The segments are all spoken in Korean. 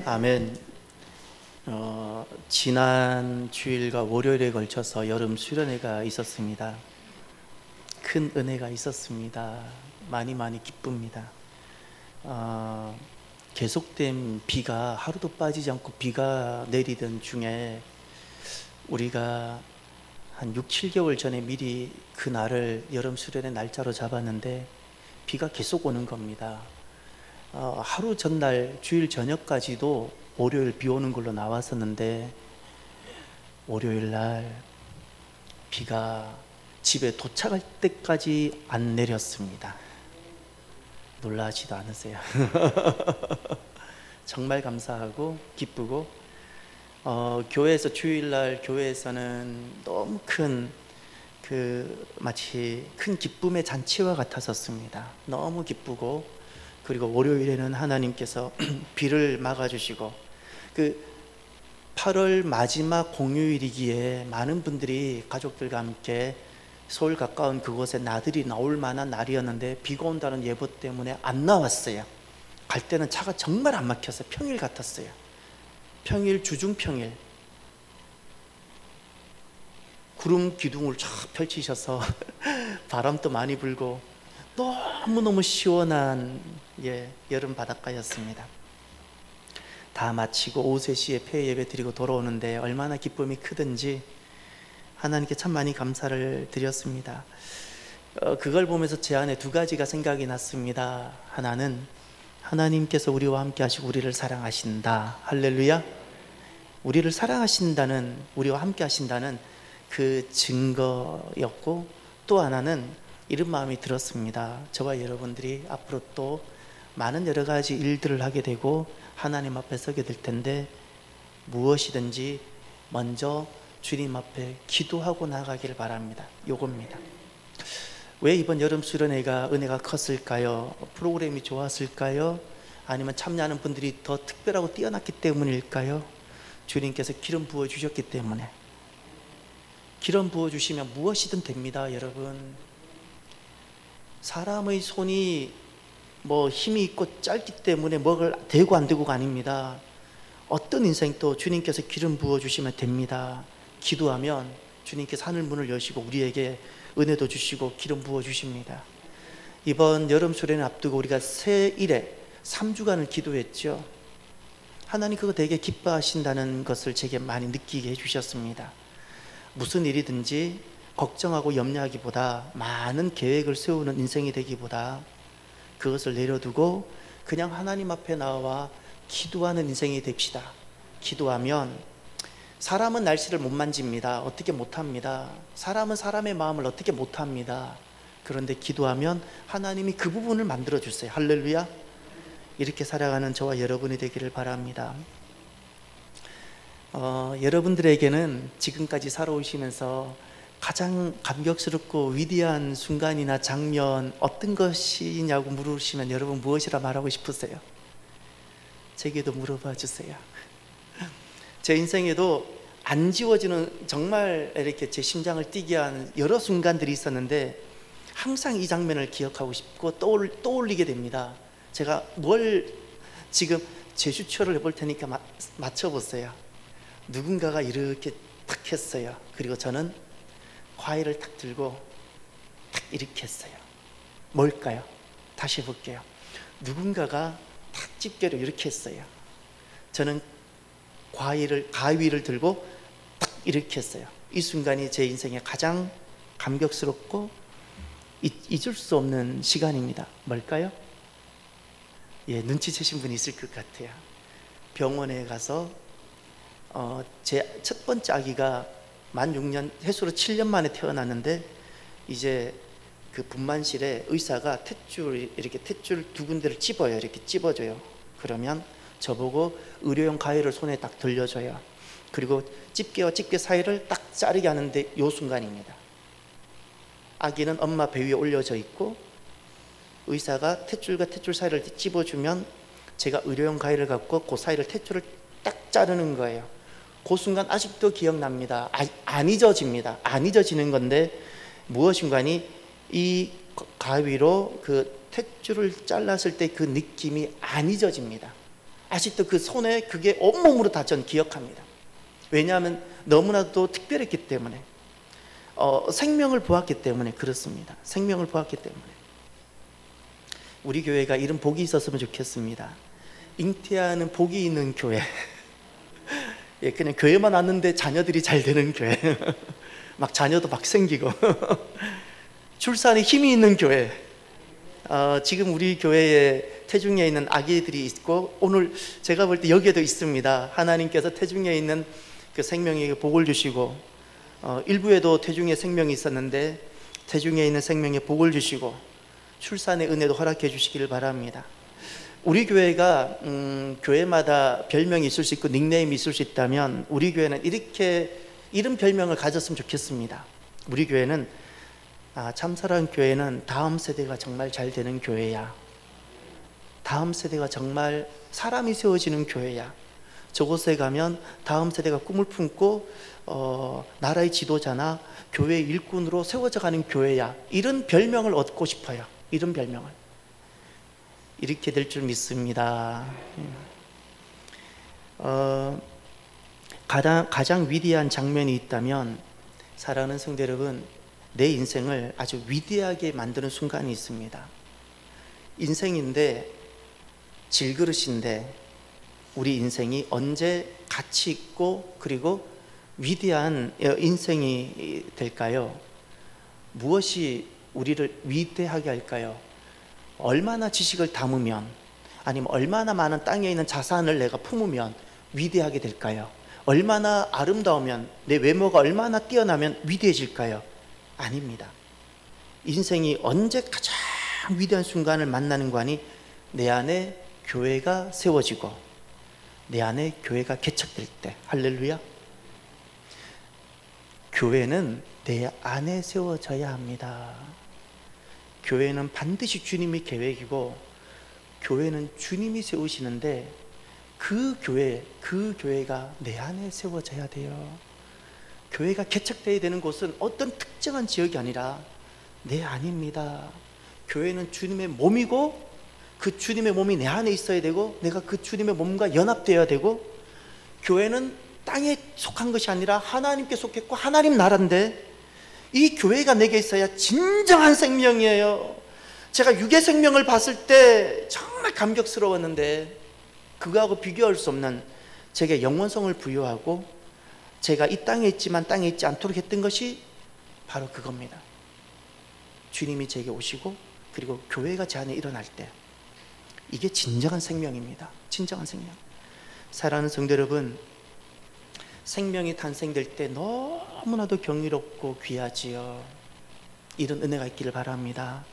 아멘. 지난 주일과 월요일에 걸쳐서 여름 수련회가 있었습니다. 큰 은혜가 있었습니다. 많이 기쁩니다. 계속된 비가 하루도 빠지지 않고 비가 내리던 중에 우리가 한 6, 7개월 전에 미리 그 날을 여름 수련회 날짜로 잡았는데 비가 계속 오는 겁니다. 하루 전날 주일 저녁까지도 월요일 비 오는 걸로 나왔었는데 월요일 날 비가 집에 도착할 때까지 안 내렸습니다. 놀라지도 않으세요? 정말 감사하고 기쁘고 교회에서 주일날 교회에서는 너무 마치 큰 기쁨의 잔치와 같았었습니다. 너무 기쁘고, 그리고 월요일에는 하나님께서 비를 막아주시고, 8월 마지막 공휴일이기에 많은 분들이 가족들과 함께 서울 가까운 그곳에 나들이 나올 만한 날이었는데 비가 온다는 예보 때문에 안 나왔어요. 갈 때는 차가 정말 안 막혔어요. 평일 같았어요. 평일, 주중평일. 구름 기둥을 쫙 펼치셔서 바람도 많이 불고 너무너무 시원한 여름 바닷가였습니다. 다 마치고 오후 3시에 폐 예배 드리고 돌아오는데 얼마나 기쁨이 크든지 하나님께 참 많이 감사를 드렸습니다. 그걸 보면서 제 안에 두 가지가 생각이 났습니다. 하나는 하나님께서 우리와 함께 하시고 우리를 사랑하신다. 할렐루야. 우리를 사랑하신다는, 우리와 함께 하신다는 그 증거였고, 또 하나는 이런 마음이 들었습니다. 저와 여러분들이 앞으로 또 많은 여러 가지 일들을 하게 되고 하나님 앞에 서게 될 텐데 무엇이든지 먼저 주님 앞에 기도하고 나가기를 바랍니다. 요겁니다. 왜 이번 여름 수련회가 은혜가 컸을까요? 프로그램이 좋았을까요? 아니면 참여하는 분들이 더 특별하고 뛰어났기 때문일까요? 주님께서 기름 부어주셨기 때문에. 기름 부어주시면 무엇이든 됩니다, 여러분. 사람의 손이 힘이 있고 짧기 때문에 뭐를 되고 안 되고가 아닙니다. 어떤 인생도 주님께서 기름 부어주시면 됩니다. 기도하면 주님께서 하늘 문을 여시고 우리에게 은혜도 주시고 기름 부어주십니다. 이번 여름 수련회 앞두고 우리가 새 일에 3주간을 기도했죠. 하나님 그거 되게 기뻐하신다는 것을 제게 많이 느끼게 해주셨습니다. 무슨 일이든지 걱정하고 염려하기보다, 많은 계획을 세우는 인생이 되기보다 그것을 내려두고 그냥 하나님 앞에 나와 기도하는 인생이 됩시다. 기도하면 사람은 날씨를 못 만집니다. 어떻게 못합니다. 사람은 사람의 마음을 어떻게 못합니다. 그런데 기도하면 하나님이 그 부분을 만들어주세요. 할렐루야. 이렇게 살아가는 저와 여러분이 되기를 바랍니다. 여러분들에게는 지금까지 살아오시면서 가장 감격스럽고 위대한 순간이나 장면 어떤 것이냐고 물으시면 여러분 무엇이라 말하고 싶으세요? 제게도 물어봐 주세요. 제 인생에도 안 지워지는, 정말 이렇게 제 심장을 뛰게 하는 여러 순간들이 있었는데 항상 이 장면을 기억하고 싶고 떠올리게 됩니다. 제가 지금 제주초를 해볼 테니까 맞춰보세요. 누군가가 이렇게 탁 했어요. 그리고 저는 과일을 탁 들고 탁 이렇게 했어요. 뭘까요? 다시 해볼게요. 누군가가 탁 집게로 이렇게 했어요. 저는 가위를 들고 딱 이렇게 했어요. 이 순간이 제 인생에 가장 감격스럽고 잊을 수 없는 시간입니다. 뭘까요? 눈치채신 분이 있을 것 같아요. 병원에 가서 제 첫 번째 아기가 만 6년, 해수로 7년 만에 태어났는데 이제 그 분만실에 의사가 탯줄 두 군데를 찝어요. 이렇게 찝어줘요. 그러면 저보고 의료용 가위를 손에 딱 들려줘요. 그리고 집게와 집게 사이를 딱 자르게 하는데 요 순간입니다. 아기는 엄마 배 위에 올려져 있고 의사가 탯줄과 탯줄 사이를 찝어주면 제가 의료용 가위를 갖고 그 사이를 탯줄을 딱 자르는 거예요. 그 순간 아직도 기억납니다. 안 잊어집니다. 안 잊어지는 건데 무엇인가니 이 가위로 그 탯줄을 잘랐을 때 그 느낌이 안 잊어집니다. 아직도 그 손에 그게 온몸으로 다 전 기억합니다. 왜냐하면 너무나도 특별했기 때문에, 생명을 보았기 때문에 그렇습니다. 생명을 보았기 때문에. 우리 교회가 이런 복이 있었으면 좋겠습니다. 잉태하는 복이 있는 교회. 예, 그냥 교회만 왔는데 자녀들이 잘 되는 교회. 막 자녀도 막 생기고 출산에 힘이 있는 교회. 지금 우리 교회에 태중에 있는 아기들이 있고, 오늘 제가 볼 때 여기에도 있습니다. 하나님께서 태중에 있는 그 생명에게 복을 주시고, 일부에도 태중에 생명이 있었는데 태중에 있는 생명에 복을 주시고 출산의 은혜도 허락해 주시기를 바랍니다. 우리 교회가 교회마다 별명이 있을 수 있고 닉네임이 있을 수 있다면, 우리 교회는 이런 별명을 가졌으면 좋겠습니다. 우리 교회는 참사랑 교회는 다음 세대가 정말 잘 되는 교회야. 다음 세대가 정말 사람이 세워지는 교회야. 저곳에 가면 다음 세대가 꿈을 품고 나라의 지도자나 교회의 일꾼으로 세워져 가는 교회야. 이런 별명을 얻고 싶어요. 이런 별명을. 이렇게 될 줄 믿습니다. 가장 위대한 장면이 있다면, 사랑하는 성도 여러분, 내 인생을 아주 위대하게 만드는 순간이 있습니다. 인생인데, 질그릇인데, 우리 인생이 언제 가치 있고 그리고 위대한 인생이 될까요? 무엇이 우리를 위대하게 할까요? 얼마나 지식을 담으면, 아니면 얼마나 많은 땅에 있는 자산을 내가 품으면 위대하게 될까요? 얼마나 아름다우면, 내 외모가 얼마나 뛰어나면 위대해질까요? 아닙니다. 인생이 언제 가장 위대한 순간을 만나는 거니? 내 안에 교회가 세워지고 내 안에 교회가 개척될 때. 할렐루야. 교회는 내 안에 세워져야 합니다. 교회는 반드시 주님의 계획이고, 교회는 주님이 세우시는데 그 교회가 내 안에 세워져야 돼요. 교회가 개척되어야 되는 곳은 어떤 특정한 지역이 아니라 내 안입니다. 교회는 주님의 몸이고, 그 주님의 몸이 내 안에 있어야 되고, 내가 그 주님의 몸과 연합되어야 되고, 교회는 땅에 속한 것이 아니라 하나님께 속했고 하나님 나라인데, 이 교회가 내게 있어야 진정한 생명이에요. 제가 육의 생명을 봤을 때 정말 감격스러웠는데, 그거하고 비교할 수 없는 제게 영원성을 부여하고 제가 이 땅에 있지만 땅에 있지 않도록 했던 것이 바로 그겁니다. 주님이 제게 오시고, 그리고 교회가 제 안에 일어날 때, 이게 진정한 생명입니다. 진정한 생명. 사랑하는 성도 여러분, 생명이 탄생될 때 너무나도 경이롭고 귀하지요. 이런 은혜가 있기를 바랍니다.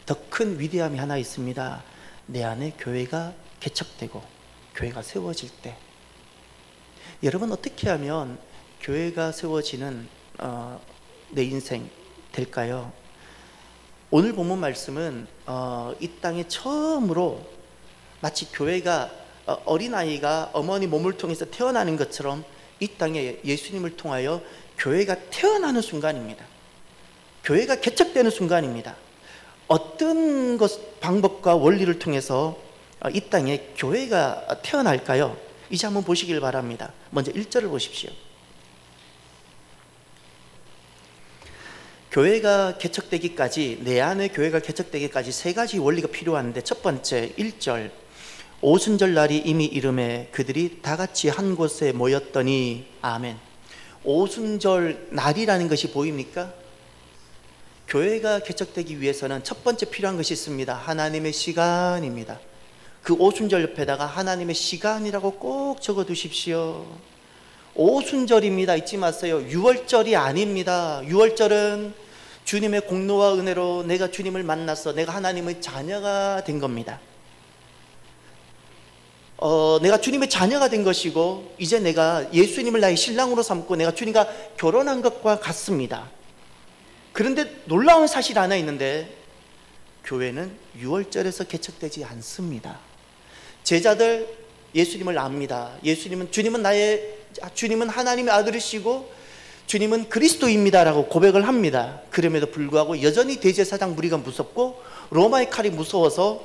더 큰 위대함이 하나 있습니다. 내 안에 교회가 개척되고 교회가 세워질 때. 여러분, 어떻게 하면 교회가 세워지는 내 인생 될까요? 오늘 본문 말씀은 이 땅에 처음으로 마치 교회가 어린아이가 어머니 몸을 통해서 태어나는 것처럼 이 땅에 예수님을 통하여 교회가 태어나는 순간입니다. 교회가 개척되는 순간입니다. 어떤 방법과 원리를 통해서 이 땅에 교회가 태어날까요? 이제 한번 보시길 바랍니다. 먼저 1절을 보십시오. 교회가 개척되기까지, 내 안에 교회가 개척되기까지 세 가지 원리가 필요한데, 첫 번째 1절, 오순절 날이 이미 이름에 그들이 다 같이 한 곳에 모였더니. 아멘. 오순절 날이라는 것이 보입니까? 교회가 개척되기 위해서는 첫 번째 필요한 것이 있습니다. 하나님의 시간입니다. 그 오순절 옆에다가 하나님의 시간이라고 꼭 적어 두십시오. 오순절입니다. 잊지 마세요. 유월절이 아닙니다. 유월절은 주님의 공로와 은혜로 내가 주님을 만나서 내가 하나님의 자녀가 된 겁니다. 내가 주님의 자녀가 된 것이고, 이제 내가 예수님을 나의 신랑으로 삼고 내가 주님과 결혼한 것과 같습니다. 그런데 놀라운 사실 하나 있는데, 교회는 유월절에서 개척되지 않습니다. 제자들 예수님을 압니다. 주님은 하나님의 아들이시고 주님은 그리스도입니다라고 고백을 합니다. 그럼에도 불구하고 여전히 대제사장 무리가 무섭고 로마의 칼이 무서워서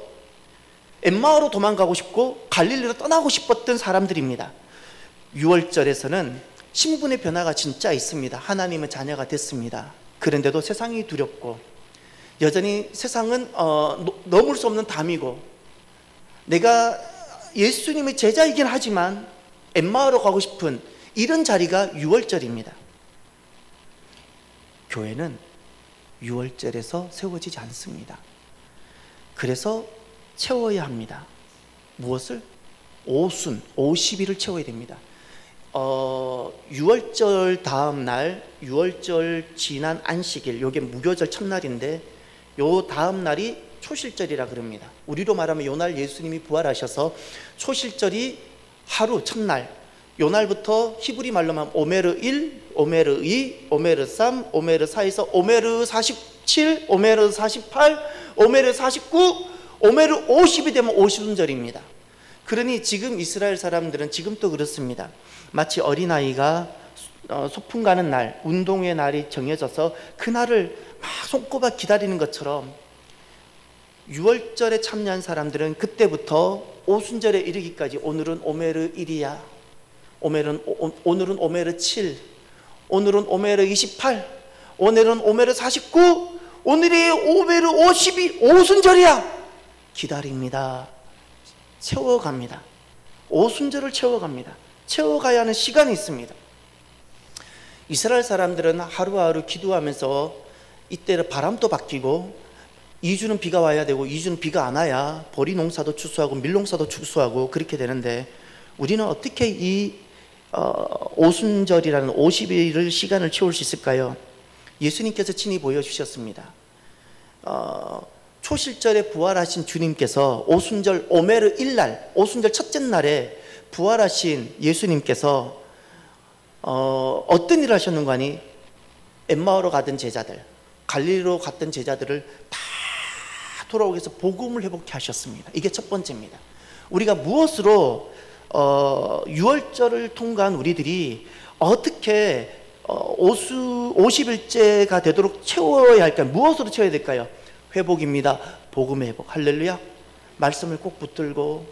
엠마오로 도망가고 싶고 갈릴리로 떠나고 싶었던 사람들입니다. 6월절에서는 신분의 변화가 진짜 있습니다. 하나님의 자녀가 됐습니다. 그런데도 세상이 두렵고 여전히 세상은 넘을 수 없는 담이고 내가 예수님의 제자이긴 하지만 엠마오로 가고 싶은 이런 자리가 6월절입니다. 교회는 6월절에서 세워지지 않습니다. 그래서 채워야 합니다. 무엇을? 오순, 50일을 채워야 됩니다. 6월절 다음 날, 6월절 지난 안식일, 요게 무교절 첫날인데 요 다음 날이 초실절이라 그럽니다. 우리로 말하면 요 날 예수님이 부활하셔서 초실절이 하루 첫날, 요 날부터 히브리 말로 하면 오메르 1, 오메르 2, 오메르 3, 오메르 4에서 오메르 47, 오메르 48, 오메르 49, 오메르 50이 되면 오순절입니다. 그러니 지금 이스라엘 사람들은 지금도 그렇습니다. 마치 어린아이가 소풍 가는 날, 운동회 날이 정해져서 그날을 막 손꼽아 기다리는 것처럼 6월절에 참여한 사람들은 그때부터 오순절에 이르기까지 오늘은 오메르 1이야, 오늘은 오메르 7, 오늘은 오메르 28, 오늘은 오메르 49, 오늘이 오메르 50이 오순절이야. 기다립니다. 채워갑니다. 오순절을 채워갑니다. 채워가야 하는 시간이 있습니다. 이스라엘 사람들은 하루하루 기도하면서 이때는 바람도 바뀌고 2주는 비가 와야 되고 2주는 비가 안 와야 보리 농사도 추수하고 밀농사도 추수하고 그렇게 되는데 우리는 어떻게 이 오순절이라는 50일을 시간을 채울 수 있을까요? 예수님께서 친히 보여주셨습니다. 초실절에 부활하신 주님께서 오순절 오메르 1날, 오순절 첫째 날에 부활하신 예수님께서 어떤 일을 하셨는가 하니 엠마오로 가던 제자들, 갈릴리로 갔던 제자들을 다 돌아오게 해서 복음을 회복케 하셨습니다. 이게 첫 번째입니다. 우리가 무엇으로 6월절을 통과한 우리들이 어떻게 50일째가 되도록 채워야 할까요? 무엇으로 채워야 될까요? 회복입니다. 복음의 회복. 할렐루야. 말씀을 꼭 붙들고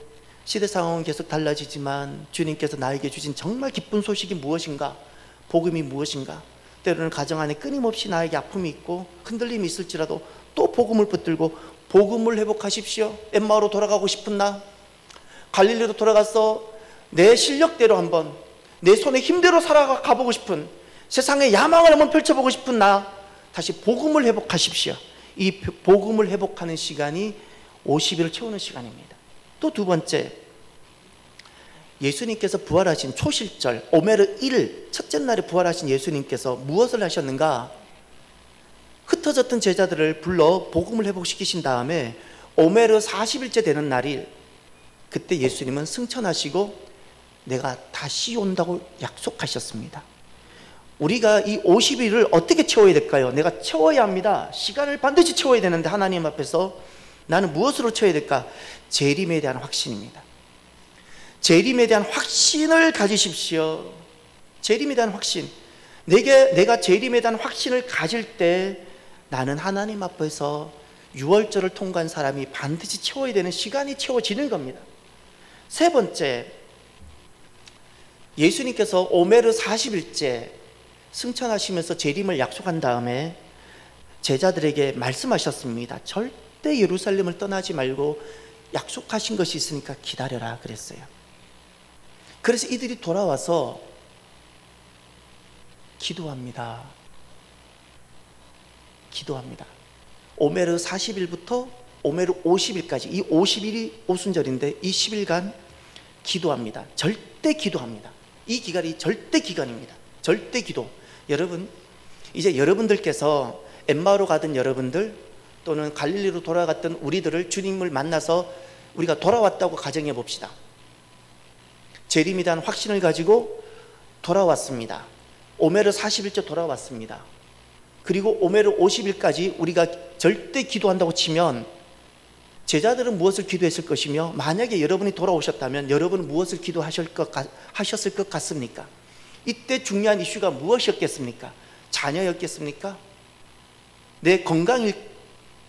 시대 상황은 계속 달라지지만 주님께서 나에게 주신 정말 기쁜 소식이 무엇인가? 복음이 무엇인가? 때로는 가정 안에 끊임없이 나에게 아픔이 있고 흔들림이 있을지라도 또 복음을 붙들고 복음을 회복하십시오. 엠마오로 돌아가고 싶은 나, 갈릴리로 돌아가서 내 실력대로 한번 내 손의 힘대로 살아가보고 싶은, 세상의 야망을 한번 펼쳐보고 싶은 나, 다시 복음을 회복하십시오. 이 복음을 회복하는 시간이 50일을 채우는 시간입니다. 또 두 번째, 예수님께서 부활하신 초실절 오메르 1 첫째 날에 부활하신 예수님께서 무엇을 하셨는가? 흩어졌던 제자들을 불러 복음을 회복시키신 다음에 오메르 40일째 되는 날이, 그때 예수님은 승천하시고 내가 다시 온다고 약속하셨습니다. 우리가 이 50일을 어떻게 채워야 될까요? 내가 채워야 합니다. 시간을 반드시 채워야 되는데 하나님 앞에서 나는 무엇으로 채워야 될까? 재림에 대한 확신입니다. 재림에 대한 확신을 가지십시오. 재림에 대한 확신. 내가 재림에 대한 확신을 가질 때 나는 하나님 앞에서 6월절을 통과한 사람이 반드시 채워야 되는 시간이 채워지는 겁니다. 세 번째, 예수님께서 오메르 40일째 승천하시면서 재림을 약속한 다음에 제자들에게 말씀하셨습니다. 절대 예루살렘을 떠나지 말고 약속하신 것이 있으니까 기다려라 그랬어요. 그래서 이들이 돌아와서 기도합니다. 오메르 40일부터 오메르 50일까지 이 50일이 오순절인데 이 10일간 기도합니다. 절대 기도합니다. 이 기간이 절대 기간입니다. 절대 기도. 여러분, 이제 여러분들께서 엠마오로 가던 여러분들 또는 갈릴리로 돌아갔던 우리들을 주님을 만나서 우리가 돌아왔다고 가정해 봅시다. 재림에 대한 확신을 가지고 돌아왔습니다. 오메르 40일째 돌아왔습니다. 그리고 오메르 50일까지 우리가 절대 기도한다고 치면 제자들은 무엇을 기도했을 것이며, 만약에 여러분이 돌아오셨다면 여러분은 무엇을 기도하셨을 것 같습니까? 이때 중요한 이슈가 무엇이었겠습니까? 자녀였겠습니까? 내 건강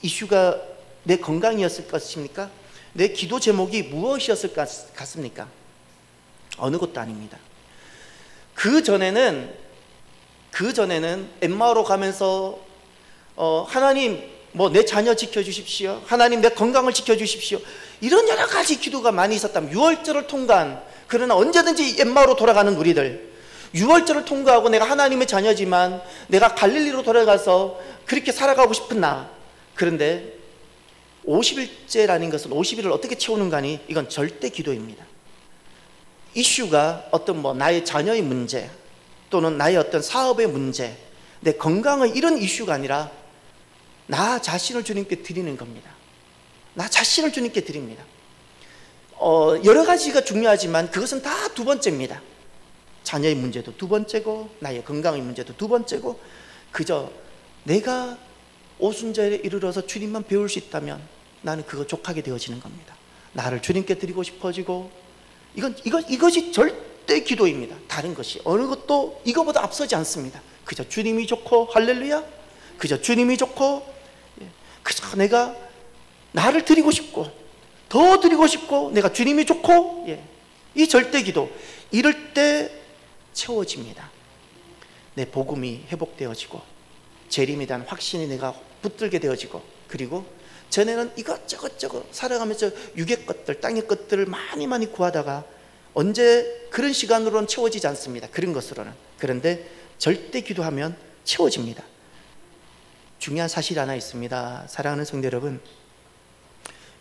이슈가 내 건강이었을 것입니까? 내 기도 제목이 무엇이었을 것 같습니까? 어느 것도 아닙니다. 그 전에는 엠마오로 가면서 하나님 뭐 내 자녀 지켜주십시오, 하나님 내 건강을 지켜주십시오, 이런 여러 가지 기도가 많이 있었다면, 6월절을 통과한, 그러나 언제든지 엠마오로 돌아가는 우리들, 6월절을 통과하고 내가 하나님의 자녀지만 내가 갈릴리로 돌아가서 그렇게 살아가고 싶은 나, 그런데 50일째라는 것은 50일을 어떻게 채우는가니, 이건 절대 기도입니다. 이슈가 어떤 나의 자녀의 문제, 또는 나의 어떤 사업의 문제, 내 건강의 이런 이슈가 아니라 나 자신을 주님께 드리는 겁니다. 나 자신을 주님께 드립니다. 여러 가지가 중요하지만 그것은 다 두 번째입니다. 자녀의 문제도 두 번째고, 나의 건강의 문제도 두 번째고, 그저 내가 오순절에 이르러서 주님만 배울 수 있다면 나는 그거 족하게 되어지는 겁니다. 나를 주님께 드리고 싶어지고, 이것이 절대 기도입니다. 다른 것이 어느 것도 이거보다 앞서지 않습니다. 그저 주님이 좋고, 할렐루야, 그저 주님이 좋고, 그저 내가 나를 드리고 싶고, 더 드리고 싶고, 내가 주님이 좋고, 이 절대 기도, 이럴 때 채워집니다. 내 복음이 회복되어지고, 재림에 대한 확신이 내가 붙들게 되어지고, 그리고 전에는 이것저것 살아가면서 육의 것들, 땅의 것들을 많이 구하다가 언제 그런 시간으로는 채워지지 않습니다. 그런 것으로는. 그런데 절대 기도하면 채워집니다. 중요한 사실이 하나 있습니다. 사랑하는 성도 여러분,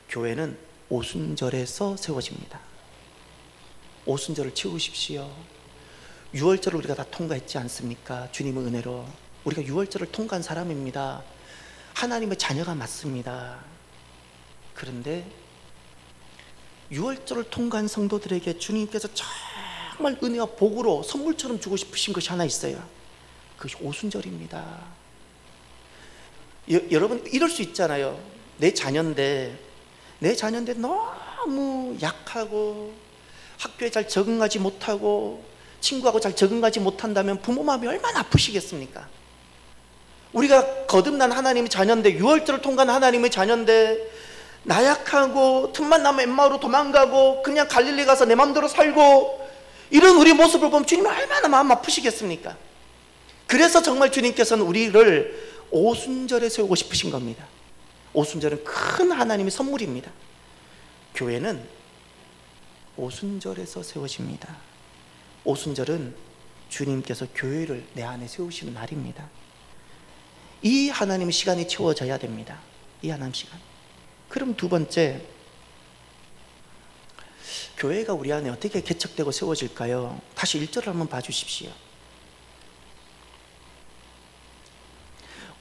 교회는 오순절에서 세워집니다. 오순절을 채우십시오. 6월절을 우리가 다 통과했지 않습니까? 주님의 은혜로 우리가 6월절을 통과한 사람입니다. 하나님의 자녀가 맞습니다. 그런데 6월절을 통과한 성도들에게 주님께서 정말 은혜와 복으로 선물처럼 주고 싶으신 것이 하나 있어요. 그것이 오순절입니다. 여러분, 이럴 수 있잖아요. 내 자녀인데 너무 약하고 학교에 잘 적응하지 못하고 친구하고 잘 적응하지 못한다면 부모 마음이 얼마나 아프시겠습니까? 우리가 거듭난 하나님의 자녀인데, 6월절을 통과한 하나님의 자녀인데 나약하고 틈만 나면 엠마오로 도망가고 그냥 갈릴리 가서 내 마음대로 살고, 이런 우리 모습을 보면 주님이 얼마나 마음 아프시겠습니까? 그래서 정말 주님께서는 우리를 오순절에 세우고 싶으신 겁니다. 오순절은 큰 하나님의 선물입니다. 교회는 오순절에서 세워집니다. 오순절은 주님께서 교회를 내 안에 세우시는 날입니다. 이 하나님의 시간이 채워져야 됩니다. 이 하나님 시간. 그럼 두 번째, 교회가 우리 안에 어떻게 개척되고 세워질까요? 다시 1절을 한번 봐주십시오.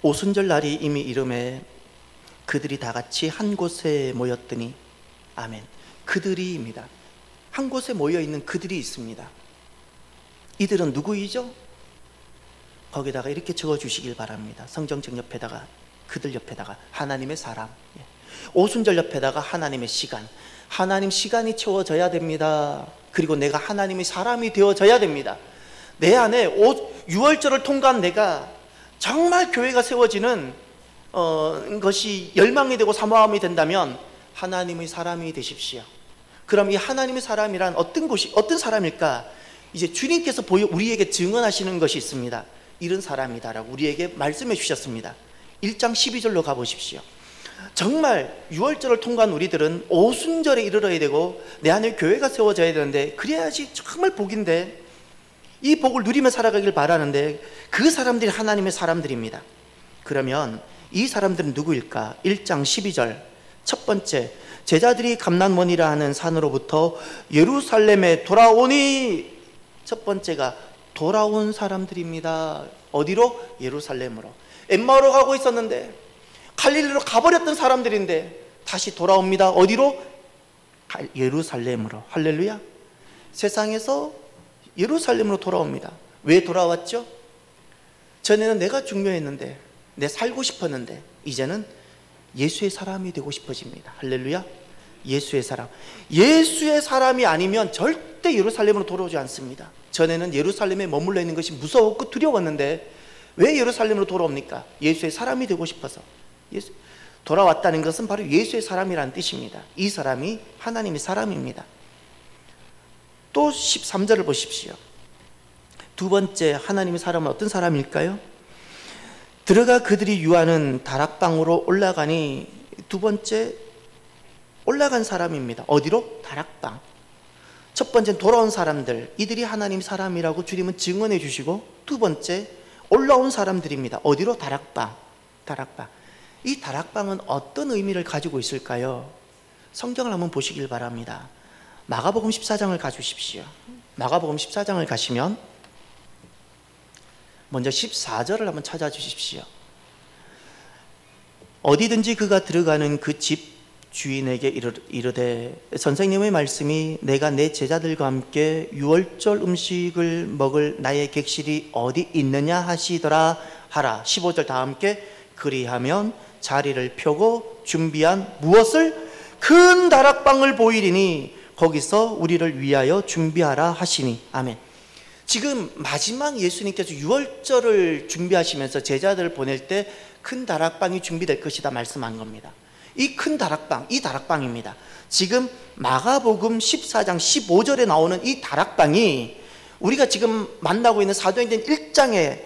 오순절 날이 이미 이름에 그들이 다 같이 한 곳에 모였더니, 아멘. 그들이입니다. 한 곳에 모여있는 그들이 있습니다. 이들은 누구이죠? 거기다가 이렇게 적어주시길 바랍니다. 성경책 옆에다가, 그들 옆에다가 하나님의 사람, 오순절 옆에다가 하나님의 시간. 하나님 시간이 채워져야 됩니다. 그리고 내가 하나님의 사람이 되어져야 됩니다. 내 안에 6월절을 통과한 내가 정말 교회가 세워지는 것이 열망이 되고 사모함이 된다면 하나님의 사람이 되십시오. 그럼 이 하나님의 사람이란 어떤 사람일까? 이제 주님께서 우리에게 증언하시는 것이 있습니다. 이런 사람이다라고 우리에게 말씀해 주셨습니다. 1장 12절로 가보십시오. 정말 6월절을 통과한 우리들은 오순절에 이르러야 되고 내 안에 교회가 세워져야 되는데, 그래야지 정말 복인데, 이 복을 누리며 살아가길 바라는데 그 사람들이 하나님의 사람들입니다. 그러면 이 사람들은 누구일까? 1장 12절 첫 번째, 제자들이 감난원이라 하는 산으로부터 예루살렘에 돌아오니. 첫 번째가 돌아온 사람들입니다. 어디로? 예루살렘으로. 엠마오로 가고 있었는데, 갈릴리로 가버렸던 사람들인데 다시 돌아옵니다. 어디로? 예루살렘으로. 할렐루야. 세상에서 예루살렘으로 돌아옵니다. 왜 돌아왔죠? 전에는 내가 중요했는데, 내 살고 싶었는데, 이제는 예수의 사람이 되고 싶어집니다. 할렐루야. 예수의 사람. 예수의 사람이 아니면 절대 예루살렘으로 돌아오지 않습니다. 전에는 예루살렘에 머물러 있는 것이 무서웠고 두려웠는데 왜 예루살렘으로 돌아옵니까? 예수의 사람이 되고 싶어서. 돌아왔다는 것은 바로 예수의 사람이라는 뜻입니다. 이 사람이 하나님의 사람입니다. 또 13절을 보십시오. 두 번째 하나님의 사람은 어떤 사람일까요? 들어가 그들이 유하는 다락방으로 올라가니, 두 번째 올라간 사람입니다. 어디로? 다락방. 첫 번째는 돌아온 사람들, 이들이 하나님 사람이라고 주님은 증언해 주시고, 두 번째 올라온 사람들입니다. 어디로? 다락방. 다락방. 이 다락방은 어떤 의미를 가지고 있을까요? 성경을 한번 보시길 바랍니다. 마가복음 14장을 가주십시오. 마가복음 14장을 가시면 먼저 14절을 한번 찾아주십시오. 어디든지 그가 들어가는 그 집 주인에게 이르되 선생님의 말씀이 내가 내 제자들과 함께 유월절 음식을 먹을 나의 객실이 어디 있느냐 하시더라 하라. 15절 다 함께 그리하면 자리를 펴고 준비한 무엇을? 큰 다락방을 보이리니 거기서 우리를 위하여 준비하라 하시니. 아멘. 지금 마지막 예수님께서 유월절을 준비하시면서 제자들을 보낼 때 큰 다락방이 준비될 것이다 말씀한 겁니다. 이 큰 다락방, 이 다락방입니다. 지금 마가복음 14장 15절에 나오는 이 다락방이 우리가 지금 만나고 있는 사도행전 1장에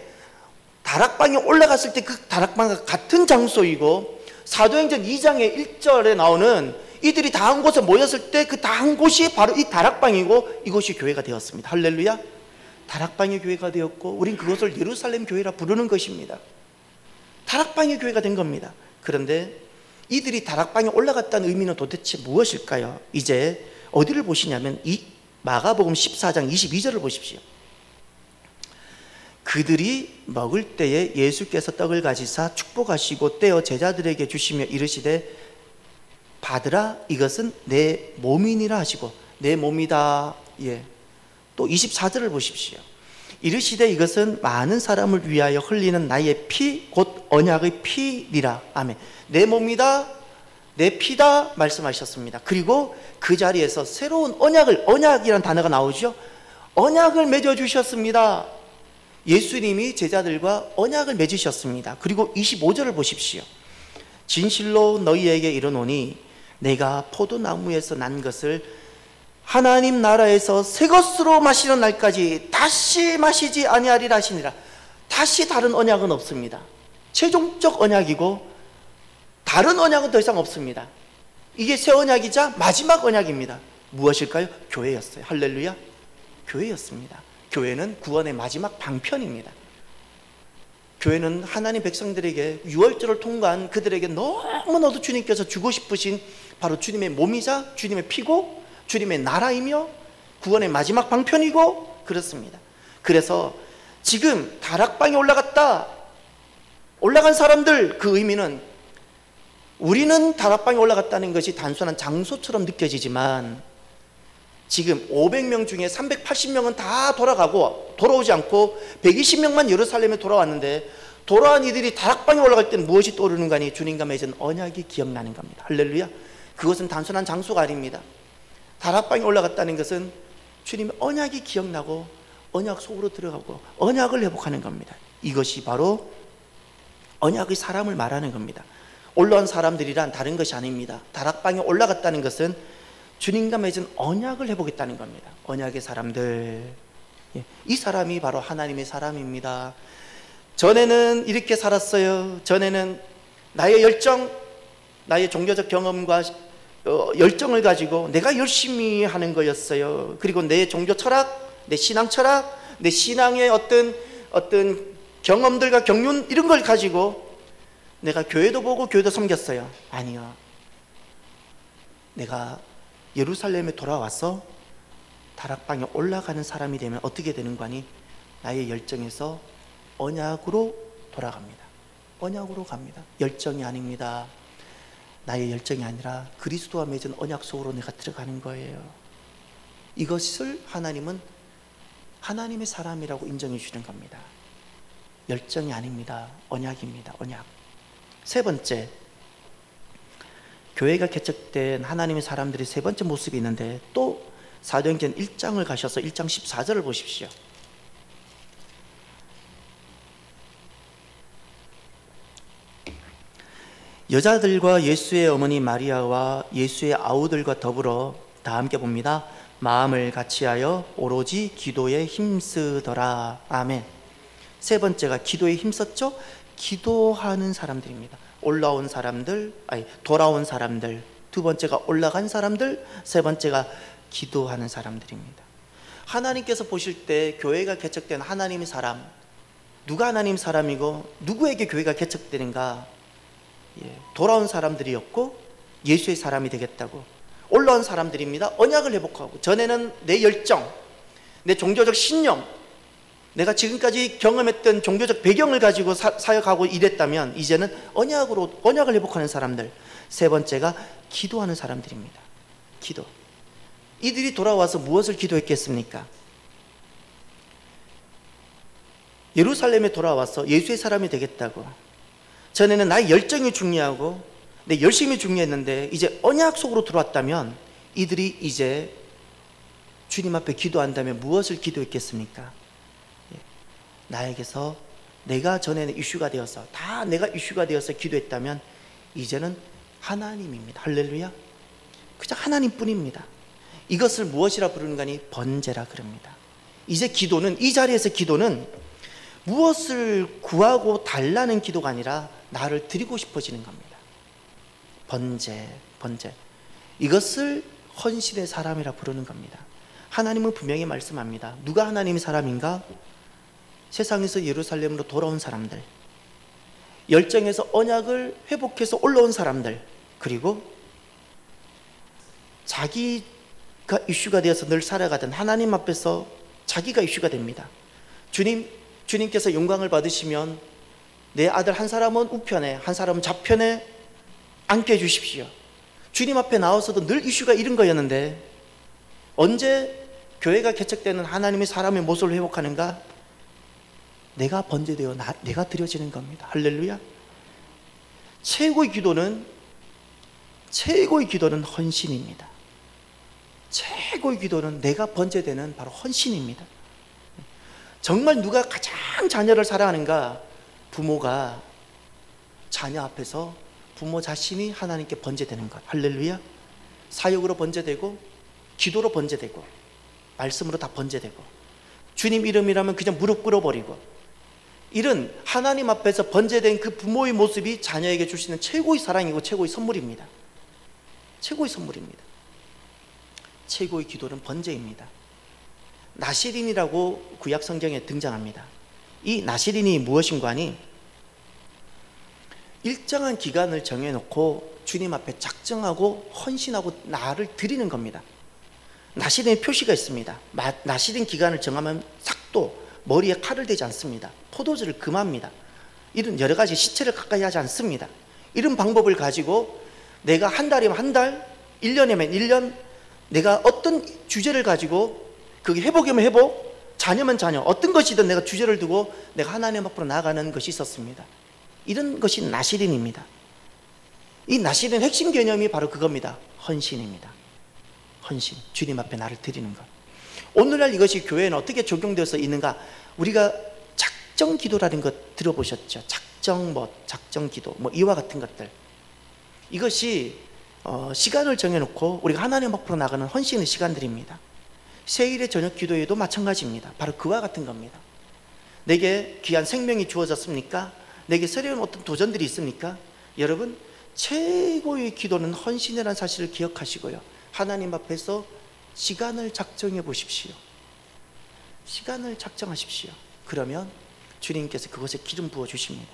다락방에 올라갔을 때 그 다락방과 같은 장소이고, 사도행전 2장의 1절에 나오는 이들이 다 한 곳에 모였을 때 그 다 한 곳이 바로 이 다락방이고, 이곳이 교회가 되었습니다. 할렐루야. 다락방의 교회가 되었고, 우린 그것을 예루살렘 교회라 부르는 것입니다. 다락방의 교회가 된 겁니다. 그런데 이들이 다락방에 올라갔다는 의미는 도대체 무엇일까요? 이제 어디를 보시냐면 이 마가복음 14장 22절을 보십시오. 그들이 먹을 때에 예수께서 떡을 가지사 축복하시고 떼어 제자들에게 주시며 이르시되 받으라, 이것은 내 몸이니라 하시고. 내 몸이다. 예. 또 24절을 보십시오. 이르시되 이것은 많은 사람을 위하여 흘리는 나의 피 곧 언약의 피니라. 아멘. 내 몸이다, 내 피다 말씀하셨습니다. 그리고 그 자리에서 새로운 언약이라는 단어가 나오죠. 언약을 맺어주셨습니다. 예수님이 제자들과 언약을 맺으셨습니다. 그리고 25절을 보십시오. 진실로 너희에게 이르노니 내가 포도나무에서 난 것을 하나님 나라에서 새 것으로 마시는 날까지 다시 마시지 아니하리라 하시니라. 다시 다른 언약은 없습니다. 최종적 언약이고 다른 언약은 더 이상 없습니다. 이게 새 언약이자 마지막 언약입니다. 무엇일까요? 교회였어요. 할렐루야. 교회였습니다. 교회는 구원의 마지막 방편입니다. 교회는 하나님 백성들에게 유월절을 통과한 그들에게 너무나도 주님께서 주고 싶으신 바로 주님의 몸이자 주님의 피고 주님의 나라이며 구원의 마지막 방편이고 그렇습니다. 그래서 지금 다락방에 올라간 사람들, 그 의미는 우리는 다락방에 올라갔다는 것이 단순한 장소처럼 느껴지지만 지금 500명 중에 380명은 다 돌아오지 않고 120명만 예루살렘에 돌아왔는데, 돌아온 이들이 다락방에 올라갈 때는 무엇이 떠오르는가 하니 주님과 맺은 언약이 기억나는 겁니다. 할렐루야. 그것은 단순한 장소가 아닙니다. 다락방에 올라갔다는 것은 주님의 언약이 기억나고 언약 속으로 들어가고 언약을 회복하는 겁니다. 이것이 바로 언약의 사람을 말하는 겁니다. 올라온 사람들이란 다른 것이 아닙니다. 다락방에 올라갔다는 것은 주님과 맺은 언약을 회복했다는 겁니다. 언약의 사람들, 이 사람이 바로 하나님의 사람입니다. 전에는 이렇게 살았어요. 전에는 나의 열정, 나의 종교적 경험과 열정을 가지고 내가 열심히 하는 거였어요. 그리고 내 종교 철학, 내 신앙 철학, 내 신앙의 어떤 경험들과 경륜 이런 걸 가지고 내가 교회도 보고 교회도 섬겼어요. 아니요. 내가 예루살렘에 돌아와서 다락방에 올라가는 사람이 되면 어떻게 되는 거니? 나의 열정에서 언약으로 돌아갑니다. 언약으로 갑니다. 열정이 아닙니다. 나의 열정이 아니라 그리스도와 맺은 언약 속으로 내가 들어가는 거예요. 이것을 하나님은 하나님의 사람이라고 인정해 주는 겁니다. 열정이 아닙니다. 언약입니다. 언약. 세 번째, 교회가 개척된 하나님의 사람들의 세 번째 모습이 있는데, 또 사도행전 1장을 가셔서 1장 14절을 보십시오. 여자들과 예수의 어머니 마리아와 예수의 아우들과 더불어 다 함께 봅니다. 마음을 같이하여 오로지 기도에 힘쓰더라. 아멘. 세 번째가 기도에 힘썼죠? 기도하는 사람들입니다. 올라온 사람들, 돌아온 사람들. 두 번째가 올라간 사람들, 세 번째가 기도하는 사람들입니다. 하나님께서 보실 때 교회가 개척된 하나님의 사람, 누가 하나님 사람이고 누구에게 교회가 개척되는가? 돌아온 사람들이었고 예수의 사람이 되겠다고 올라온 사람들입니다. 언약을 회복하고, 전에는 내 열정, 내 종교적 신념, 내가 지금까지 경험했던 종교적 배경을 가지고 사역하고 일했다면 이제는 언약을 회복하는 사람들. 세 번째가 기도하는 사람들입니다. 기도. 이들이 돌아와서 무엇을 기도했겠습니까? 예루살렘에 돌아와서 예수의 사람이 되겠다고. 전에는 나의 열정이 중요하고 내 열심이 중요했는데 이제 언약 속으로 들어왔다면 이들이 이제 주님 앞에 기도한다면 무엇을 기도했겠습니까? 나에게서 내가 전에는 이슈가 되어서 다 내가 이슈가 되어서 기도했다면 이제는 하나님입니다. 할렐루야. 그저 하나님뿐입니다. 이것을 무엇이라 부르는가니 번제라 그럽니다. 이제 기도는, 이 자리에서 기도는 무엇을 구하고 달라는 기도가 아니라 나를 드리고 싶어지는 겁니다. 번제. 이것을 헌신의 사람이라 부르는 겁니다. 하나님은 분명히 말씀합니다. 누가 하나님의 사람인가? 세상에서 예루살렘으로 돌아온 사람들, 열정에서 언약을 회복해서 올라온 사람들, 그리고 자기가 이슈가 되어서 늘 살아가던 하나님 앞에서 자기가 이슈가 됩니다. 주님께서 영광을 받으시면 내 아들 한 사람은 우편에, 한 사람은 좌편에 앉게 해주십시오. 주님 앞에 나와서도 늘 이슈가 이런 거였는데 언제 교회가 개척되는 하나님의 사람의 모습을 회복하는가? 내가 번제되어 내가 드려지는 겁니다. 할렐루야. 최고의 기도는 헌신입니다. 최고의 기도는 내가 번제되는 바로 헌신입니다. 정말 누가 가장 자녀를 사랑하는가? 부모가 자녀 앞에서 부모 자신이 하나님께 번제되는 것. 할렐루야. 사역으로 번제되고 기도로 번제되고 말씀으로 다 번제되고 주님 이름이라면 그냥 무릎 꿇어버리고, 이런 하나님 앞에서 번제된 그 부모의 모습이 자녀에게 주시는 최고의 사랑이고 최고의 선물입니다. 최고의 선물입니다. 최고의 기도는 번제입니다. 나시린이라고 구약 성경에 등장합니다. 이 나시린이 무엇인가 하니 일정한 기간을 정해놓고 주님 앞에 작정하고 헌신하고 나를 드리는 겁니다. 나시린의 표시가 있습니다. 나시린 기간을 정하면 삭도, 머리에 칼을 대지 않습니다. 포도주를 금합니다. 이런 여러 가지 시체를 가까이 하지 않습니다. 이런 방법을 가지고 내가 한 달이면 한 달, 1년이면 1년, 내가 어떤 주제를 가지고 그게 회복이면 회복, 자녀면 자녀, 어떤 것이든 내가 주제를 두고 내가 하나님 앞으로 나아가는 것이 있었습니다. 이런 것이 나시린입니다. 이 나시린 핵심 개념이 바로 그겁니다. 헌신입니다. 헌신, 주님 앞에 나를 드리는 것. 오늘날 이것이 교회에는 어떻게 적용되어서 있는가? 우리가 작정 기도라는 것 들어보셨죠? 작정 기도, 이와 같은 것들. 이것이 시간을 정해놓고 우리가 하나님 앞으로 나가는 헌신의 시간들입니다. 세일의 저녁 기도에도 마찬가지입니다. 바로 그와 같은 겁니다. 내게 귀한 생명이 주어졌습니까? 내게 새로운 어떤 도전들이 있습니까? 여러분, 최고의 기도는 헌신이라는 사실을 기억하시고요, 하나님 앞에서 시간을 작정해 보십시오. 시간을 작정하십시오. 그러면 주님께서 그것에 기름 부어 주십니다.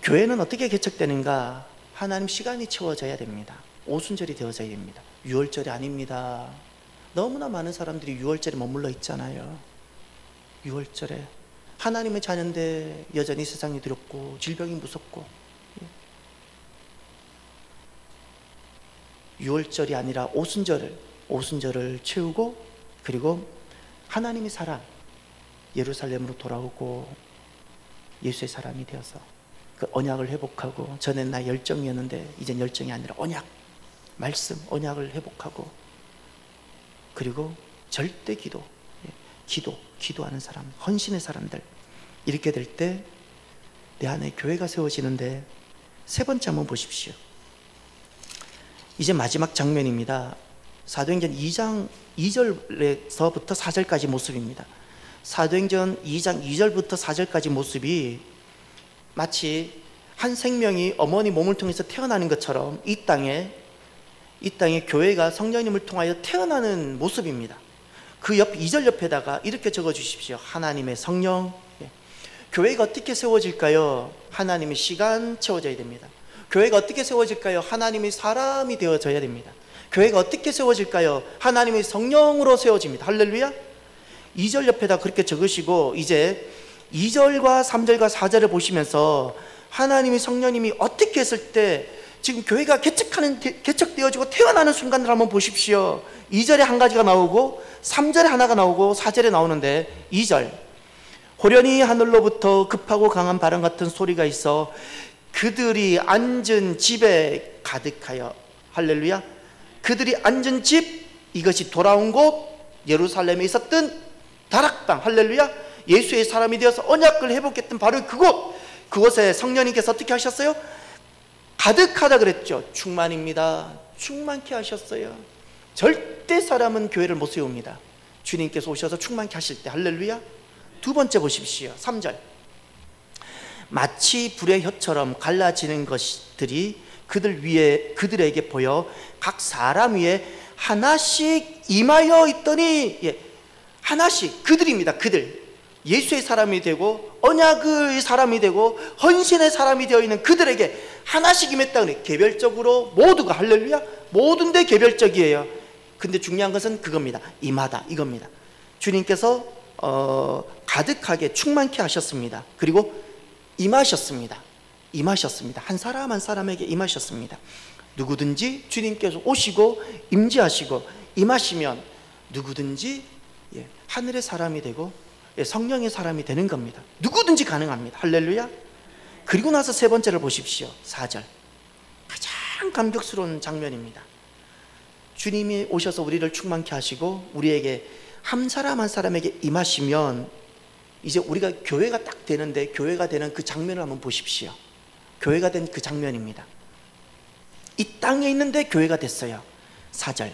교회는 어떻게 개척되는가? 하나님 시간이 채워져야 됩니다. 오순절이 되어져야 됩니다. 유월절이 아닙니다. 너무나 많은 사람들이 유월절에 머물러 있잖아요. 유월절에 하나님의 자녀인데 여전히 세상이 두렵고 질병이 무섭고, 유월절이 아니라 오순절을 채우고, 그리고 하나님의 사람 예루살렘으로 돌아오고 예수의 사람이 되어서 그 언약을 회복하고, 전엔 나 열정이었는데 이젠 열정이 아니라 언약, 말씀, 언약을 회복하고, 그리고 절대 기도하는 사람, 헌신의 사람들, 이렇게 될 때 내 안에 교회가 세워지는데 세 번째 한번 보십시오. 이제 마지막 장면입니다. 사도행전 2장 2절에서부터 4절까지 모습입니다. 사도행전 2장 2절부터 4절까지 모습이 마치 한 생명이 어머니 몸을 통해서 태어나는 것처럼 이 땅에 교회가 성령님을 통하여 태어나는 모습입니다. 그 옆 2절 옆에다가 이렇게 적어 주십시오. 하나님의 성령. 교회가 어떻게 세워질까요? 하나님의 시간 채워져야 됩니다. 교회가 어떻게 세워질까요? 하나님의 사람이 되어져야 됩니다. 교회가 어떻게 세워질까요? 하나님의 성령으로 세워집니다. 할렐루야. 2절 옆에다 그렇게 적으시고 이제 2절과 3절과 4절을 보시면서 하나님의 성령님이 어떻게 했을 때 지금 교회가 개척되어지고 태어나는 순간을 한번 보십시오. 2절에 한 가지가 나오고 3절에 하나가 나오고 4절에 나오는데 2절 호련히 하늘로부터 급하고 강한 바람 같은 소리가 있어 그들이 앉은 집에 가득하여 할렐루야. 그들이 앉은 집, 이것이 돌아온 곳, 예루살렘에 있었던 다락방 할렐루야. 예수의 사람이 되어서 언약을 회복했던 바로 그곳에 성령님께서 어떻게 하셨어요? 가득하다 그랬죠. 충만입니다. 충만케 하셨어요. 절대 사람은 교회를 못 세웁니다. 주님께서 오셔서 충만케 하실 때 할렐루야. 두 번째 보십시오. 3절 마치 불의 혀처럼 갈라지는 것들이 그들에게 보여 각 사람 위에 하나씩 임하여 있더니 하나씩 그들입니다. 그들 예수의 사람이 되고 언약의 사람이 되고 헌신의 사람이 되어 있는 그들에게 하나씩 임했다 그래. 개별적으로 모두가 할렐루야. 모든 데 개별적이에요. 근데 중요한 것은 그겁니다. 임하다 이겁니다. 주님께서 가득하게 충만케 하셨습니다. 그리고 임하셨습니다. 한 사람 한 사람에게 임하셨습니다. 누구든지 주님께서 오시고 임재하시고 임하시면 누구든지 하늘의 사람이 되고 성령의 사람이 되는 겁니다. 누구든지 가능합니다. 할렐루야. 그리고 나서 세 번째를 보십시오. 4절 가장 감격스러운 장면입니다. 주님이 오셔서 우리를 충만케 하시고 우리에게 한 사람 한 사람에게 임하시면 이제 우리가 교회가 딱 되는데 교회가 되는 그 장면을 한번 보십시오. 교회가 된 그 장면입니다. 이 땅에 있는데 교회가 됐어요. 4절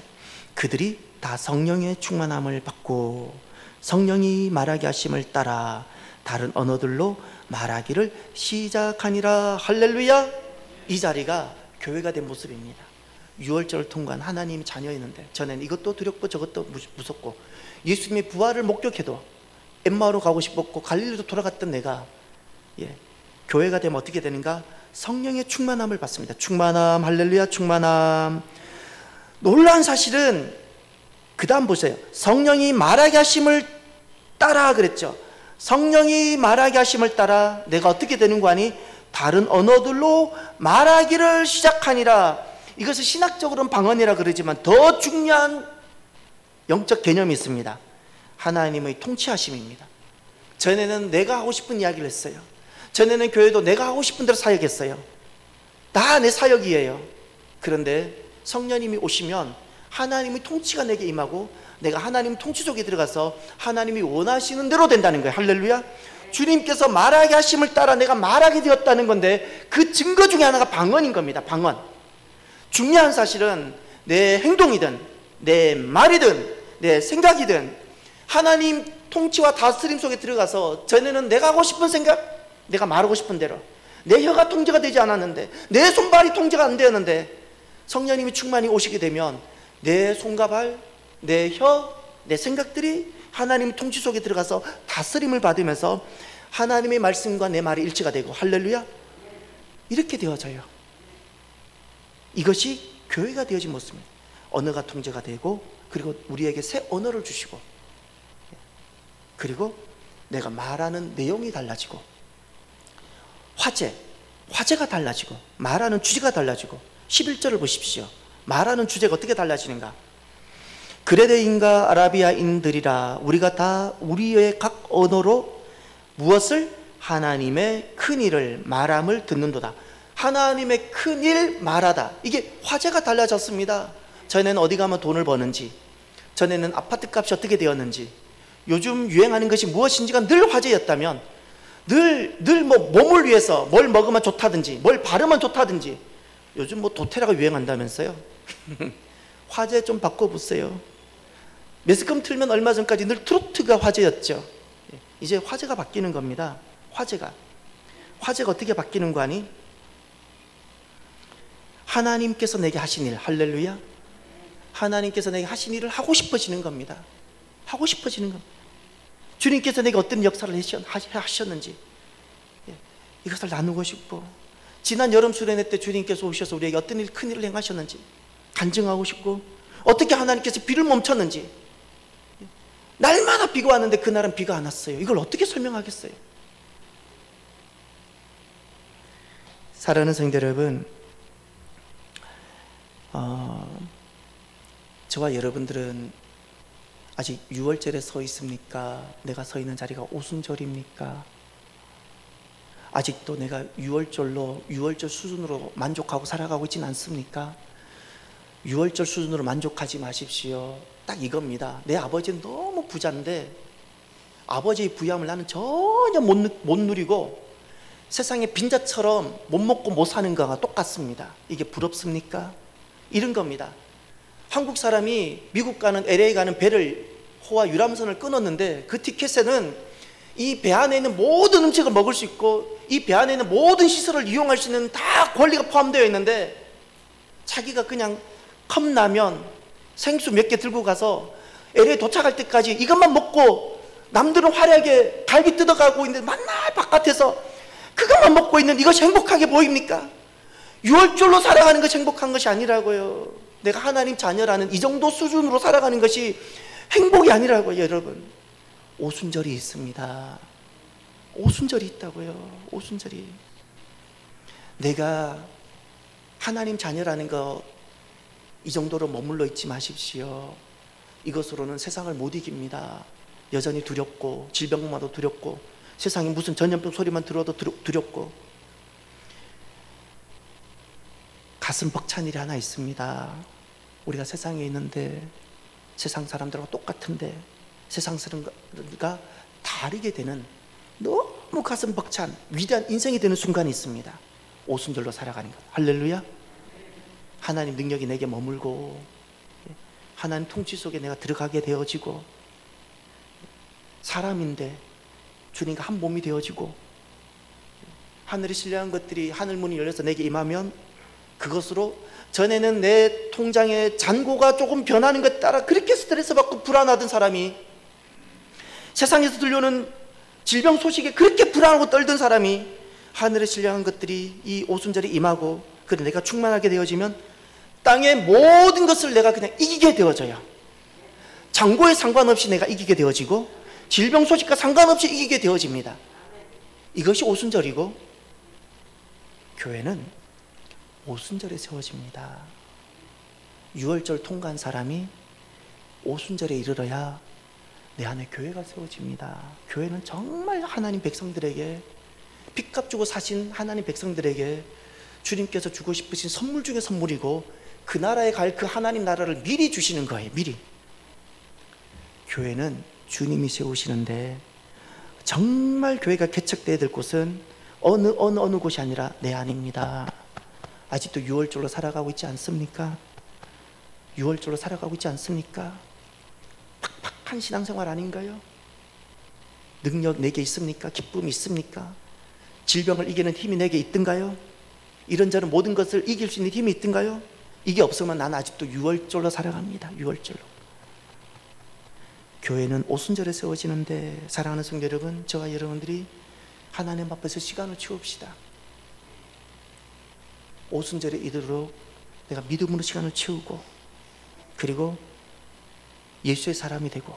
그들이 다 성령의 충만함을 받고 성령이 말하게 하심을 따라 다른 언어들로 말하기를 시작하니라. 할렐루야. 이 자리가 교회가 된 모습입니다. 6월절을 통과한 하나님 자녀였는데 전에는 이것도 두렵고 저것도 무섭고 예수님의 부활을 목격해도 엠마오로 가고 싶었고 갈릴리로 돌아갔던 내가 교회가 되면 어떻게 되는가? 성령의 충만함을 받습니다. 충만함. 할렐루야. 충만함. 놀라운 사실은 그 다음 보세요. 성령이 말하게 하심을 따라 그랬죠. 성령이 말하게 하심을 따라 내가 어떻게 되는 거 아니? 다른 언어들로 말하기를 시작하니라. 이것을 신학적으로는 방언이라 그러지만 더 중요한 영적 개념이 있습니다. 하나님의 통치하심입니다. 전에는 내가 하고 싶은 이야기를 했어요. 전에는 교회도 내가 하고 싶은 대로 사역했어요. 다 내 사역이에요. 그런데 성령님이 오시면 하나님의 통치가 내게 임하고 내가 하나님 통치 속에 들어가서 하나님이 원하시는 대로 된다는 거예요. 할렐루야. 주님께서 말하게 하심을 따라 내가 말하게 되었다는 건데 그 증거 중에 하나가 방언인 겁니다. 방언. 중요한 사실은 내 행동이든 내 말이든 내 생각이든 하나님 통치와 다스림 속에 들어가서 전에는 내가 하고 싶은 생각, 내가 말하고 싶은 대로 내 혀가 통제가 되지 않았는데 내 손발이 통제가 안 되었는데 성령님이 충만히 오시게 되면 내 손과 발, 내 혀, 내 생각들이 하나님 통치 속에 들어가서 다스림을 받으면서 하나님의 말씀과 내 말이 일치가 되고 할렐루야. 이렇게 되어져요. 이것이 교회가 되어진 모습입니다. 언어가 통제가 되고 그리고 우리에게 새 언어를 주시고 그리고 내가 말하는 내용이 달라지고 화제가 달라지고 말하는 주제가 달라지고 11절을 보십시오. 말하는 주제가 어떻게 달라지는가? 그레데인과 아라비아인들이라 우리가 다 우리의 각 언어로 무엇을? 하나님의 큰 일을 말함을 듣는도다. 하나님의 큰 일 말하다. 이게 화제가 달라졌습니다. 전에는 어디 가면 돈을 버는지, 전에는 아파트 값이 어떻게 되었는지, 요즘 유행하는 것이 무엇인지가 늘 화제였다면 늘 뭐 몸을 위해서 뭘 먹으면 좋다든지 뭘 바르면 좋다든지. 요즘 뭐 도테라가 유행한다면서요. 화제 좀 바꿔보세요. 매스컴 틀면 얼마 전까지 늘 트로트가 화제였죠. 이제 화제가 바뀌는 겁니다. 화제가 어떻게 바뀌는 거 아니? 하나님께서 내게 하신 일, 할렐루야. 하나님께서 내게 하신 일을 하고 싶어지는 겁니다. 하고 싶어지는 겁니다. 주님께서 내게 어떤 역사를 하셨는지 이것을 나누고 싶고, 지난 여름 수련회 때 주님께서 오셔서 우리에게 어떤 큰 일을 행하셨는지 간증하고 싶고, 어떻게 하나님께서 비를 멈췄는지. 날마다 비가 왔는데 그날은 비가 안 왔어요. 이걸 어떻게 설명하겠어요? 사랑하는 성도 여러분, 저와 여러분들은 아직 6월절에 서 있습니까? 내가 서 있는 자리가 오순절입니까? 아직도 내가 6월절 수준으로 만족하고 살아가고 있지는 않습니까? 6월절 수준으로 만족하지 마십시오. 딱 이겁니다. 내 아버지는 너무 부자인데 아버지의 부유함을 나는 전혀 못 누리고 세상에 빈자처럼 못 먹고 못 사는 거와 똑같습니다. 이게 부럽습니까? 이런 겁니다. 한국 사람이 미국 가는 LA 가는 배를 호와 유람선을 끊었는데 그 티켓에는 이 배 안에 있는 모든 음식을 먹을 수 있고 이 배 안에 있는 모든 시설을 이용할 수 있는 다 권리가 포함되어 있는데 자기가 그냥 컵라면 생수 몇 개 들고 가서 LA 도착할 때까지 이것만 먹고, 남들은 화려하게 갈비 뜯어가고 있는데 맨날 바깥에서 그것만 먹고 있는 이것이 행복하게 보입니까? 6월절로 살아가는 것이 행복한 것이 아니라고요. 내가 하나님 자녀라는 이 정도 수준으로 살아가는 것이 행복이 아니라고요. 여러분, 오순절이 있습니다. 오순절이 있다고요. 오순절이. 내가 하나님 자녀라는 거 이 정도로 머물러 있지 마십시오. 이것으로는 세상을 못 이깁니다. 여전히 두렵고 질병마도 두렵고 세상에 무슨 전염병 소리만 들어도 두렵고. 가슴 벅찬 일이 하나 있습니다. 우리가 세상에 있는데 세상 사람들과 똑같은데 세상 사람과 다르게 되는 너무 가슴 벅찬 위대한 인생이 되는 순간이 있습니다. 오순절로 살아가는 것. 할렐루야. 하나님 능력이 내게 머물고 하나님 통치 속에 내가 들어가게 되어지고, 사람인데 주님과 한 몸이 되어지고, 하늘에 신뢰한 것들이 하늘 문이 열려서 내게 임하면 그것으로 전에는 내 통장의 잔고가 조금 변하는 것 따라 그렇게 스트레스 받고 불안하던 사람이, 세상에서 들려오는 질병 소식에 그렇게 불안하고 떨던 사람이 하늘에 신뢰한 것들이 이 오순절에 임하고, 그래 내가 충만하게 되어지면 땅의 모든 것을 내가 그냥 이기게 되어져요. 잔고에 상관없이 내가 이기게 되어지고 질병 소식과 상관없이 이기게 되어집니다. 이것이 오순절이고, 교회는 오순절에 세워집니다. 6월절 통과한 사람이 오순절에 이르러야 내 안에 교회가 세워집니다. 교회는 정말 하나님 백성들에게, 빚값 주고 사신 하나님 백성들에게 주님께서 주고 싶으신 선물 중에 선물이고, 그 나라에 갈 그 하나님 나라를 미리 주시는 거예요. 미리. 교회는 주님이 세우시는데, 정말 교회가 개척되어야 될 곳은 어느 곳이 아니라 내 안입니다. 아직도 6월절로 살아가고 있지 않습니까? 6월절로 살아가고 있지 않습니까? 팍팍한 신앙생활 아닌가요? 능력 내게 있습니까? 기쁨이 있습니까? 질병을 이기는 힘이 내게 있던가요? 이런저런 모든 것을 이길 수 있는 힘이 있던가요? 이게 없으면 나는 아직도 6월절로 살아갑니다. 6월절로. 교회는 오순절에 세워지는데, 사랑하는 성도 여러분, 저와 여러분들이 하나님 앞에서 시간을 채웁시다. 오순절에 이르도록 내가 믿음으로 시간을 채우고, 그리고 예수의 사람이 되고,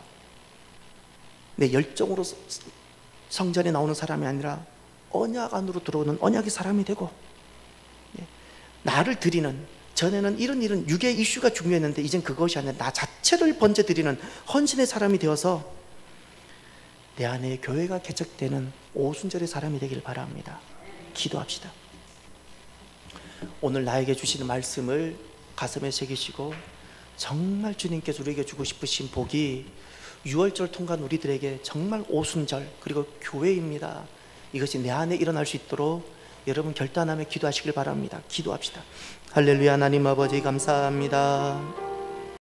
내 열정으로 성전에 나오는 사람이 아니라 언약 안으로 들어오는 언약의 사람이 되고, 나를 드리는, 전에는 이런 육의 이슈가 중요했는데 이젠 그것이 아니라 나 자체를 번제드리는 헌신의 사람이 되어서 내 안에 교회가 개척되는 오순절의 사람이 되기를 바랍니다. 기도합시다. 오늘 나에게 주시는 말씀을 가슴에 새기시고, 정말 주님께서 우리에게 주고 싶으신 복이 6월절 통과한 우리들에게 정말 오순절, 그리고 교회입니다. 이것이 내 안에 일어날 수 있도록 여러분 결단하며 기도하시길 바랍니다. 기도합시다. 할렐루야. 하나님 아버지 감사합니다.